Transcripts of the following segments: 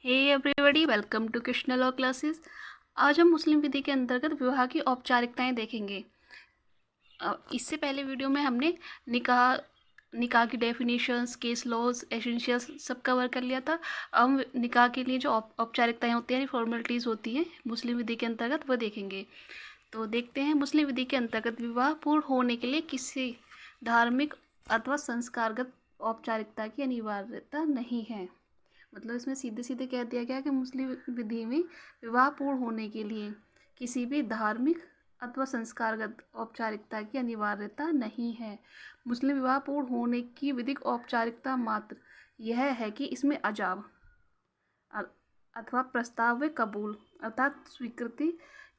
Hey everybody, welcome to Krishna law classes. आज हम मुस्लिम विधि के अंतर्गत विवाह की औपचारिकताएं देखेंगे। इससे पहले वीडियो में हमने निकाह निकाह की डेफिनेशंस, केस लॉज, एसेंशियल्स सब कवर कर लिया था। अब हम निकाह के लिए जो औपचारिकताएं होती हैं, फॉर्मेलिटीज़ होती हैं मुस्लिम विधि के अंतर्गत, वह देखेंगे। तो देखते हैं, मुस्लिम विधि के अंतर्गत विवाह पूर्ण होने के लिए किसी धार्मिक अथवा संस्कारगत औपचारिकता की अनिवार्यता नहीं है। मतलब इसमें सीधे सीधे कह दिया गया कि मुस्लिम विधि में विवाह पूर्ण होने के लिए किसी भी धार्मिक अथवा संस्कारगत औपचारिकता की अनिवार्यता नहीं है। मुस्लिम विवाह पूर्ण होने की विधिक औपचारिकता मात्र यह है कि इसमें अजाब अथवा प्रस्ताव व कबूल अर्थात स्वीकृति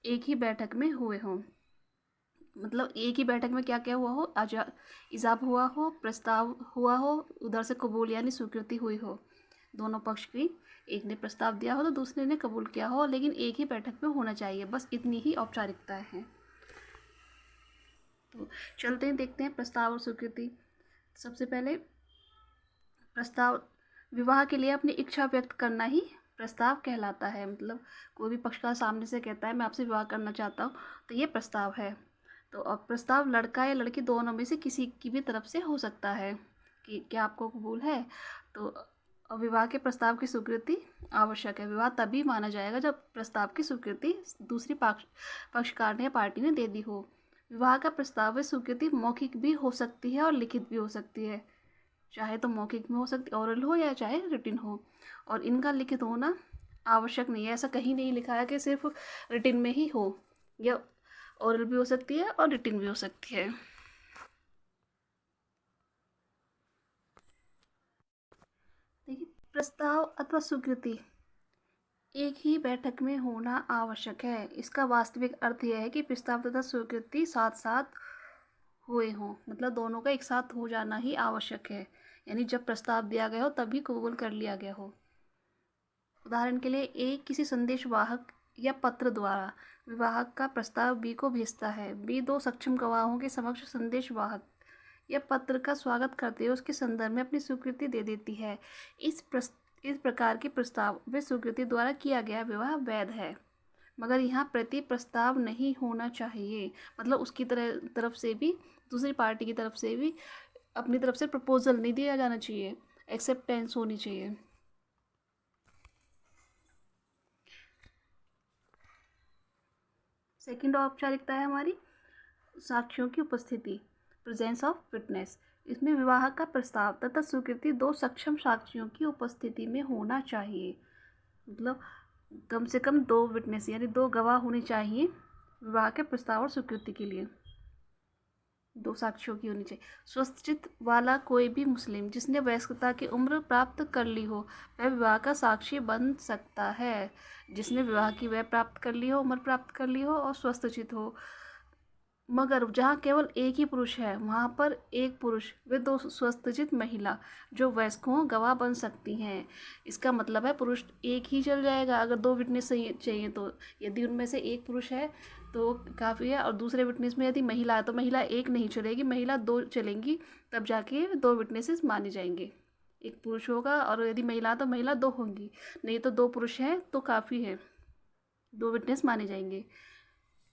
एक ही बैठक में हुए हों। मतलब एक ही बैठक में क्या क्या हुआ हो, इजाब हुआ हो, प्रस्ताव हुआ हो, उधर से कबूल यानी स्वीकृति हुई हो। दोनों पक्ष की, एक ने प्रस्ताव दिया हो तो दूसरे ने कबूल किया हो, लेकिन एक ही बैठक में होना चाहिए। बस इतनी ही औपचारिकताएं हैं। तो चलते हैं, देखते हैं प्रस्ताव और स्वीकृति। सबसे पहले प्रस्ताव, विवाह के लिए अपनी इच्छा व्यक्त करना ही प्रस्ताव कहलाता है। मतलब कोई भी पक्षकार सामने से कहता है मैं आपसे विवाह करना चाहता हूँ, तो ये प्रस्ताव है। तो अब प्रस्ताव लड़का या लड़की दोनों में से किसी की भी तरफ से हो सकता है कि क्या आपको कबूल है। तो विवाह के प्रस्ताव की स्वीकृति आवश्यक है। विवाह तभी माना जाएगा जब प्रस्ताव की स्वीकृति दूसरी पक्षकार ने या पार्टी ने दे दी हो। विवाह का प्रस्ताव व स्वीकृति मौखिक भी हो सकती है और लिखित भी हो सकती है। चाहे तो मौखिक में हो सकती, ओरल हो, या चाहे रिटिन हो। और इनका लिखित होना आवश्यक नहीं है। ऐसा कहीं नहीं लिखा है कि सिर्फ रिटिन में ही हो। या ओरल भी हो सकती है और रिटिन भी हो सकती है। देखिए, प्रस्ताव अथवा स्वीकृति एक ही बैठक में होना आवश्यक है। इसका वास्तविक अर्थ यह है कि प्रस्ताव तथा स्वीकृति साथ साथ हुए हों। मतलब दोनों का एक साथ हो जाना ही आवश्यक है। यानी जब प्रस्ताव दिया गया हो तभी कबूल कर लिया गया हो। उदाहरण के लिए, ए किसी संदेश वाहक या पत्र द्वारा विवाह का प्रस्ताव बी को भेजता है। बी दो सक्षम गवाहों के समक्ष संदेश वाहक या पत्र का स्वागत करते हुए उसके संदर्भ में अपनी स्वीकृति दे देती है। इस प्रकार के प्रस्ताव व स्वीकृति द्वारा किया गया विवाह वैध है। मगर यहाँ प्रति प्रस्ताव नहीं होना चाहिए। मतलब उसकी तरफ से भी, दूसरी पार्टी की तरफ से भी अपनी तरफ से प्रपोजल नहीं दिया जाना चाहिए, एक्सेप्टेंस होनी चाहिए। सेकंड औपचारिकता है हमारी साक्ष्यों की उपस्थिति, प्रेजेंस ऑफ विटनेस। इसमें विवाह का प्रस्ताव तथा स्वीकृति दो सक्षम साक्षियों की उपस्थिति में होना चाहिए। मतलब कम से कम दो विटनेस यानी दो गवाह होने चाहिए विवाह के प्रस्ताव और स्वीकृति के लिए। दो साक्षियों की होनी चाहिए। स्वस्थचित्त वाला कोई भी मुस्लिम जिसने वयस्कता की उम्र प्राप्त कर ली हो वह विवाह का साक्षी बन सकता है। जिसने विवाह की वह प्राप्त कर ली हो, उम्र प्राप्त कर ली हो और स्वस्थचित्त हो। मगर जहाँ केवल एक ही पुरुष है वहाँ पर एक पुरुष व दो स्वस्थचित महिला जो वयस्क हों गवाह बन सकती हैं। इसका मतलब है पुरुष एक ही चल जाएगा अगर दो विटनेस चाहिए तो। यदि उनमें से एक पुरुष है तो काफ़ी है, और दूसरे विटनेस में यदि महिला है तो महिला एक नहीं चलेगी, महिला दो चलेंगी, तब जाके दो विटनेसेस माने जाएंगे। एक पुरुष होगा और यदि महिला तो महिला दो होंगी, नहीं तो दो पुरुष हैं तो काफ़ी है, दो विटनेस माने जाएंगे।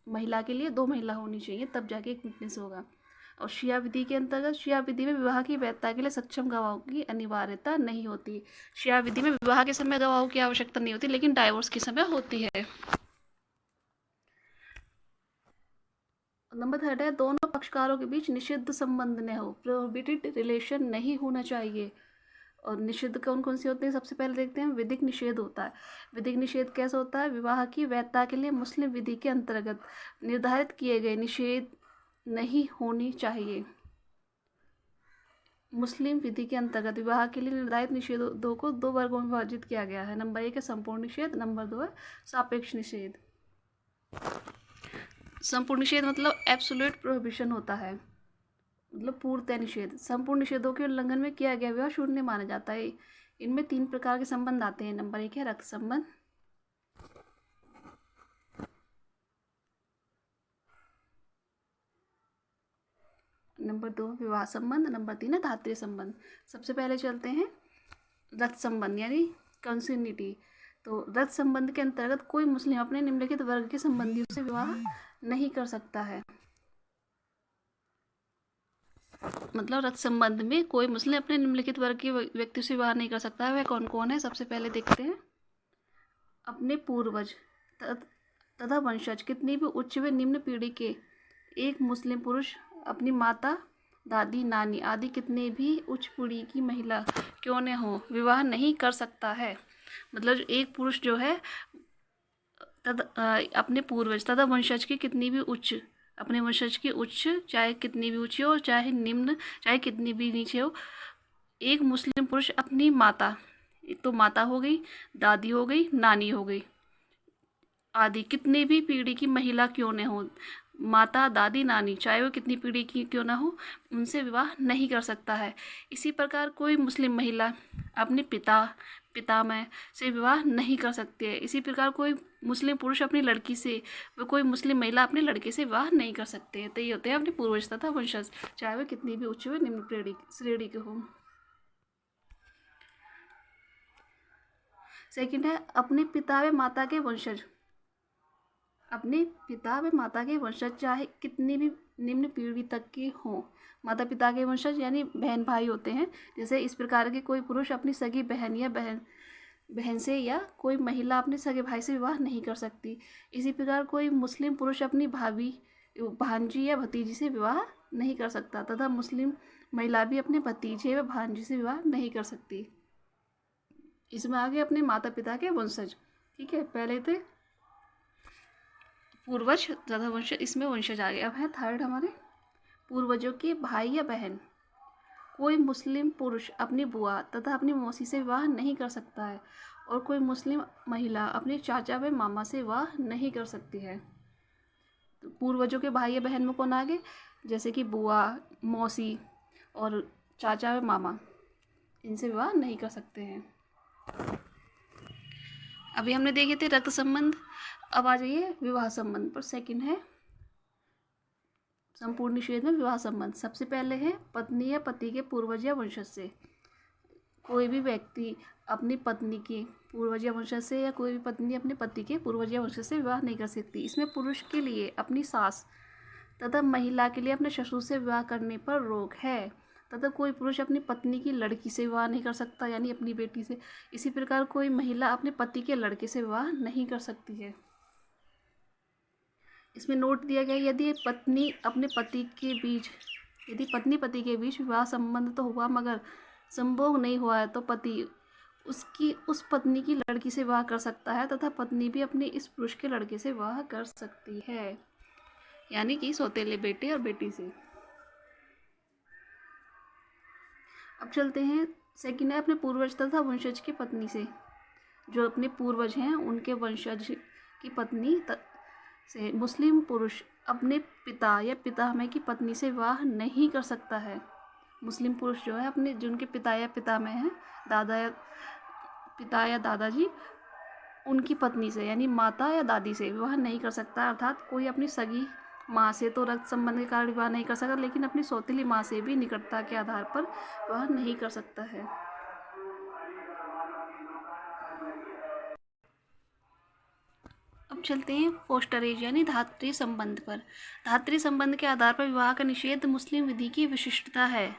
महिला के लिए दो महिला होनी चाहिए तब जाके एक विटनेस होगा। और शिया विधि के अंतर्गत, शिया विधि में विवाह की वैधता के लिए सक्षम गवाहों की अनिवार्यता नहीं होती। शिया विधि में विवाह के समय गवाहों की आवश्यकता नहीं होती, लेकिन डाइवोर्स के समय होती है। नंबर थर्ड है, दोनों पक्षकारों के बीच निषिद्ध संबंध न हो, प्रोहिबिटेड रिलेशन नहीं होना चाहिए। और निषिद्ध कौन कौन से होते हैं, सबसे पहले देखते हैं विधिक निषेध होता है। विधिक निषेध कैसा होता है, विवाह की वैधता के लिए मुस्लिम विधि के अंतर्गत निर्धारित किए गए निषेध नहीं होनी चाहिए। मुस्लिम विधि के अंतर्गत विवाह के लिए निर्धारित निषेधों को दो वर्गों में विभाजित किया गया है। नंबर एक है संपूर्ण निषेध, नंबर दो है सापेक्ष निषेध। संपूर्ण निषेध मतलब एब्सोल्यूट प्रोहिबिशन होता है, मतलब पूर्णतः निषेध। संपूर्ण निषेधों के उल्लंघन में किया गया विवाह शून्य माना जाता है। इनमें तीन प्रकार के संबंध आते हैं। नंबर एक है रक्त संबंध, नंबर दो विवाह संबंध, नंबर तीन है धात्रीय संबंध। सबसे पहले चलते हैं रक्त संबंध यानी कंसिनिटी। तो रक्त संबंध के अंतर्गत कोई मुस्लिम अपने निम्नलिखित वर्ग के संबंधियों से विवाह नहीं कर सकता है। मतलब रक्त संबंध में कोई मुस्लिम अपने निम्नलिखित वर्ग के व्यक्ति से विवाह नहीं कर सकता है। वह कौन कौन है? सबसे पहले देखते हैं, अपने पूर्वज तथा वंशज कितनी भी उच्च व निम्न पीढ़ी के एक मुस्लिम पुरुष अपनी माता, दादी, नानी आदि कितने भी उच्च पीढ़ी की महिला क्यों न हो विवाह नहीं कर सकता है। मतलब एक पुरुष जो है अपने पूर्वज तथा वंशज की कितनी भी उच्च, अपने वंशज की उच्च चाहे कितनी भी ऊंची हो, चाहे निम्न चाहे कितनी भी नीचे हो, एक मुस्लिम पुरुष अपनी माता, एक तो माता हो गई, दादी हो गई, नानी हो गई आदि कितनी भी पीढ़ी की महिला क्यों न हो, माता, दादी, नानी चाहे वो कितनी पीढ़ी की क्यों ना हो, उनसे विवाह नहीं कर सकता है। इसी प्रकार कोई मुस्लिम महिला अपने पितामह से विवाह नहीं कर सकती है। इसी प्रकार कोई मुस्लिम पुरुष अपनी लड़की से, व कोई मुस्लिम महिला अपने लड़के से विवाह नहीं कर सकते हैं। तो ये होते हैं अपने पूर्वज तथा वंशज, चाहे वे कितनी भी उच्च व निम्न श्रेणी के हों। सेकंड है, अपने पिता व माता के वंशज। अपने पिता व माता के वंशज चाहे कितनी भी निम्न पीढ़ी तक के हों। माता पिता के वंशज यानी बहन भाई होते हैं। जैसे इस प्रकार के कोई पुरुष अपनी सगी बहन या बहन से या कोई महिला अपने सगे भाई से विवाह नहीं कर सकती। इसी प्रकार कोई मुस्लिम पुरुष अपनी भाभी, भांजी या भतीजी से विवाह नहीं कर सकता तथा मुस्लिम महिला भी अपने भतीजे व भांजी से विवाह नहीं कर सकती। इसमें आगे अपने माता पिता के वंशज। ठीक है, पहले थे पूर्वज तथा वंशज, इसमें वंशज आ गए। अब है थर्ड हमारे पूर्वजों के भाई या बहन। कोई मुस्लिम पुरुष अपनी बुआ तथा अपनी मौसी से विवाह नहीं कर सकता है और कोई मुस्लिम महिला अपने चाचा व मामा से विवाह नहीं कर सकती है। तो पूर्वजों के भाई या बहन में कौन आ गए? जैसे कि बुआ, मौसी और चाचा व मामा, इनसे विवाह नहीं कर सकते हैं। अभी हमने देखे थे रक्त संबंध, अब आ जाइए विवाह संबंध पर। सेकंड है संपूर्ण निषेध में विवाह संबंध। सबसे पहले है पत्नी या पति के पूर्वज या वंशज से। कोई भी व्यक्ति अपनी पत्नी के पूर्वज या वंशज से या कोई भी पत्नी अपने पति के पूर्वज या वंशज से विवाह नहीं कर सकती। इसमें पुरुष के लिए अपनी सास तथा महिला के लिए अपने ससुर से विवाह करने पर रोक है तथा कोई पुरुष अपनी पत्नी की लड़की से विवाह नहीं कर सकता यानी अपनी बेटी से। इसी प्रकार कोई महिला अपने पति के लड़के से विवाह नहीं कर सकती है। इसमें नोट दिया गया, यदि पत्नी पति के बीच विवाह संबंध तो हुआ मगर संभोग नहीं हुआ है तो पति उस पत्नी की लड़की से विवाह कर सकता है तथा पत्नी भी अपने इस पुरुष के लड़के से विवाह कर सकती है, यानी कि सौतेले बेटे और बेटी से। अब चलते हैं सेकंड है अपने पूर्वज तथा वंशज की पत्नी से। जो अपने पूर्वज हैं उनके वंशज की पत्नी से मुस्लिम पुरुष अपने पिता या पितामह की पत्नी से विवाह नहीं कर सकता है। मुस्लिम पुरुष जो है अपने जिनके पिता या पितामह हैं, पिता या दादाजी, उनकी पत्नी से यानी माता या दादी से विवाह नहीं कर सकता। अर्थात कोई अपनी सगी माँ से तो रक्त संबंध के कारण विवाह नहीं कर सकता, लेकिन अपनी सौतेली माँ से भी निकटता के आधार पर विवाह नहीं कर सकता है। अब चलते हैं फोस्टरेज यानी धात्री संबंध पर। धात्री संबंध के आधार पर विवाह का निषेध मुस्लिम विधि की विशिष्टता है।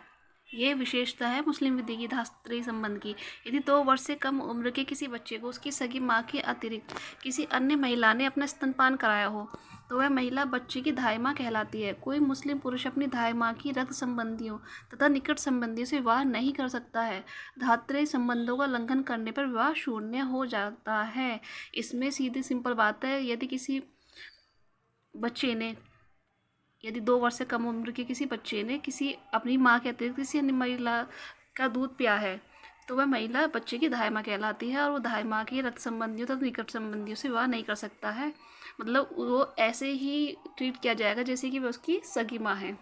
ये विशेषता है मुस्लिम विधि की धात्री संबंध की। यदि 2 वर्ष से कम उम्र के किसी बच्चे को उसकी सगी माँ के अतिरिक्त किसी अन्य महिला ने अपना स्तनपान कराया हो तो वह महिला बच्चे की धाई माँ कहलाती है। कोई मुस्लिम पुरुष अपनी धाई माँ की रक्त संबंधियों तथा निकट संबंधियों से विवाह नहीं कर सकता है। धात्री संबंधों का उल्लंघन करने पर विवाह शून्य हो जाता है। इसमें सीधी सिंपल बात है, यदि किसी बच्चे ने यदि 2 वर्ष से कम उम्र के किसी बच्चे ने किसी अपनी माँ के अतिरिक्त किसी अन्य महिला का दूध पिया है तो वह महिला बच्चे की धाई माँ कहलाती है और वो धाई माँ की रक्त संबंधियों तथा निकट संबंधियों से विवाह नहीं कर सकता है। मतलब वो ऐसे ही ट्रीट किया जाएगा जैसे कि वह उसकी सगी माँ है।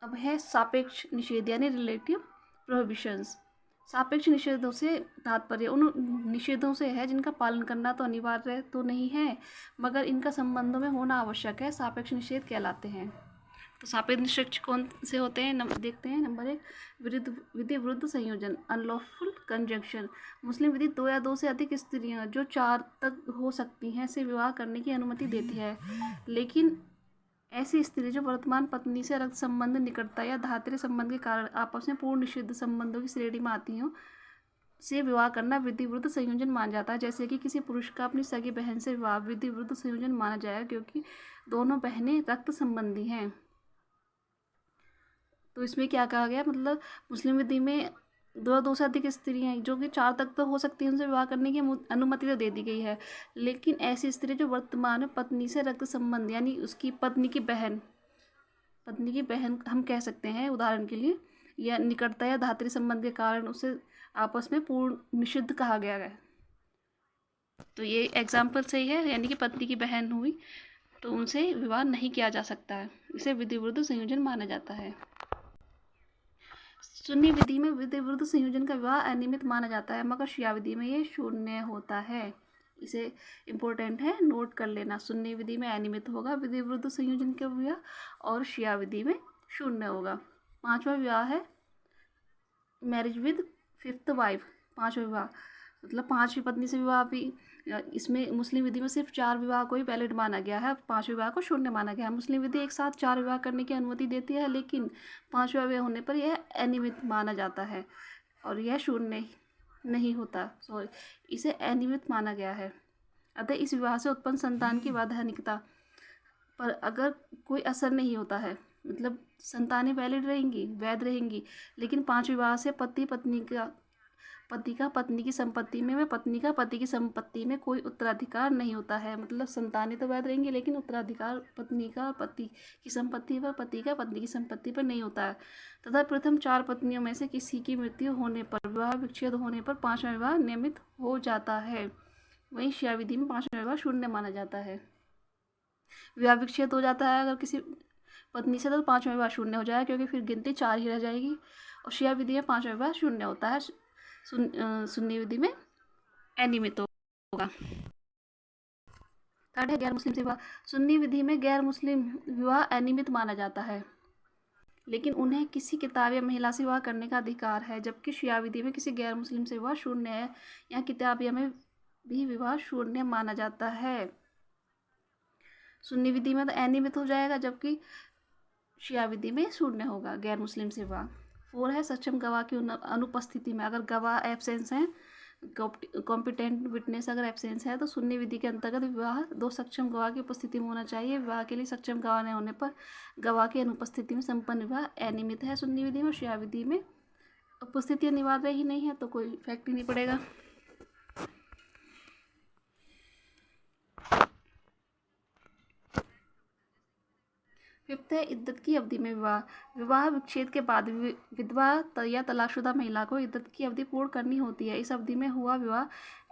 अब है सापेक्ष निषेध यानी रिलेटिव प्रोहिबिशंस। सापेक्ष निषेधों से तात्पर्य उन निषेधों से है जिनका पालन करना तो अनिवार्य तो नहीं है मगर इनका संबंधों में होना आवश्यक है, सापेक्ष निषेध कहलाते हैं। तो सापेक्ष निष्पक्ष कौन से होते हैं? देखते हैं। नंबर 1 विधि विरुद्ध संयोजन, अनलॉफुल कंजंक्शन। मुस्लिम विधि 2 या 2 से अधिक स्त्रियां जो 4 तक हो सकती हैं से विवाह करने की अनुमति देती है, लेकिन ऐसी स्त्री जो वर्तमान पत्नी से रक्त संबंध, निकटता या धात्रीय संबंध के कारण आपस में पूर्ण निषिद्ध संबंधों की श्रेणी में आती हों से विवाह करना विधि विरुद्ध संयोजन माना जाता है। जैसे कि किसी पुरुष का अपनी सगी बहन से विवाह विधि विरुद्ध संयोजन माना जाएगा, क्योंकि दोनों बहनें रक्त संबंधी हैं। तो इसमें क्या कहा गया, मतलब मुस्लिम विधि में 2 से अधिक स्त्रियाँ जो कि 4 तक तो हो सकती हैं उनसे विवाह करने की अनुमति तो दे दी गई है, लेकिन ऐसी स्त्री जो वर्तमान में पत्नी से रक्त संबंध यानी उसकी पत्नी की बहन हम कह सकते हैं उदाहरण के लिए, या निकटता या धात्रीय संबंध के कारण उसे आपस में पूर्ण निषिद्ध कहा गया है। तो ये एग्जाम्पल सही है, यानी कि पत्नी की बहन हुई तो उनसे विवाह नहीं किया जा सकता है, इसे विधि विरुद्ध संयोजन माना जाता है। सुन्नी विधि में विधि विरुद्ध संयोजन का विवाह अनियमित माना जाता है, मगर शिया विधि में ये शून्य होता है। इसे इम्पोर्टेंट है, नोट कर लेना। सुन्नी विधि में अनियमित होगा विधि विरुद्ध संयोजन का विवाह, और शिया विधि में शून्य होगा। 5वां विवाह है मैरिज विद 5th वाइफ। 5वां विवाह मतलब 5वीं पत्नी से विवाह भी, इसमें मुस्लिम विधि में सिर्फ 4 विवाह को ही वैलिड माना गया है, 5वें विवाह को शून्य माना गया है। मुस्लिम विधि एक साथ 4 विवाह करने की अनुमति देती है, लेकिन 5वां विवाह होने पर यह अनियमित माना जाता है और यह शून्य नहीं होता, इसे अनियमित माना गया है। अतः इस विवाह से उत्पन्न संतान की वैधानिकता पर अगर कोई असर नहीं होता है, मतलब संतानें वैलिड रहेंगी, वैध रहेंगी, लेकिन 5 विवाह से पति का पत्नी की संपत्ति में, पत्नी का पति की संपत्ति में कोई उत्तराधिकार नहीं होता है। मतलब संतानें तो वैध रहेंगी, लेकिन उत्तराधिकार पत्नी का पति की संपत्ति पर, पति का पत्नी की संपत्ति पर नहीं होता है। तथा प्रथम 4 पत्नियों में से किसी की मृत्यु होने पर, विवाह विच्छेद होने पर 5वां विवाह नियमित हो जाता है। वहीं शिया विधि में 5वां विवाह शून्य माना जाता है। विवाह विच्छेद हो जाता है अगर किसी पत्नी से, तो 5वां विवाह शून्य हो जाएगा, क्योंकि फिर गिनती 4 ही रह जाएगी। और शिया विधि में 5वां विवाह शून्य होता है, सुन्नी विधि में अनियमित होगा। थर्ड है गैर मुस्लिम से विवाह। सुन्नी विधि में गैर मुस्लिम विवाह अनियमित माना जाता है, लेकिन उन्हें किसी किताब या महिला से विवाह करने का अधिकार है, जबकि शिया विधि में किसी गैर मुस्लिम से विवाह शून्य है। यहाँ किताबिया में भी विवाह शून्य माना जाता है। सुन्नी विधि में तो अनियमित हो जाएगा, जबकि शिया विधि में शून्य होगा गैर मुस्लिम से विवाह। 4 है सक्षम गवाह की अनुपस्थिति में। अगर गवाह एब्सेंस हैं, कॉम्पिटेंट विटनेस अगर एब्सेंस है, तो सुन्नी विधि के अंतर्गत विवाह 2 सक्षम गवाह की उपस्थिति में होना चाहिए। विवाह के लिए सक्षम गवाह न होने पर गवाह की अनुपस्थिति में संपन्न विवाह अनियमित है सुन्नी विधि में। शिया विधि में उपस्थिति अनिवार्य ही नहीं है, तो कोई इफेक्ट ही नहीं पड़ेगा। फिफ्थ है इद्दत की अवधि में विवाह। विवाह विच्छेद के बाद विधवा या तलाकशुदा महिला को इद्दत की अवधि पूर्ण करनी होती है। इस अवधि में हुआ विवाह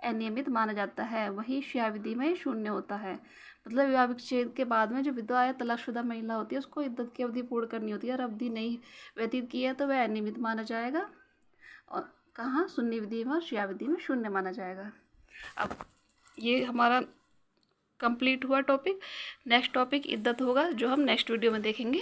अनियमित माना जाता है। वहीं शिया विधि में शून्य होता है। मतलब विवाह विच्छेद के बाद में जो विधवा या तलाकशुदा महिला होती है उसको इद्दत की अवधि पूर्ण करनी होती है, और अवधि नहीं व्यतीत की है तो वह अनियमित माना जाएगा। और कहाँ? सुन्नी विधि में और शिया विधि में शून्य माना जाएगा। अब ये हमारा कंप्लीट हुआ टॉपिक। नेक्स्ट टॉपिक इद्दत होगा, जो हम नेक्स्ट वीडियो में देखेंगे।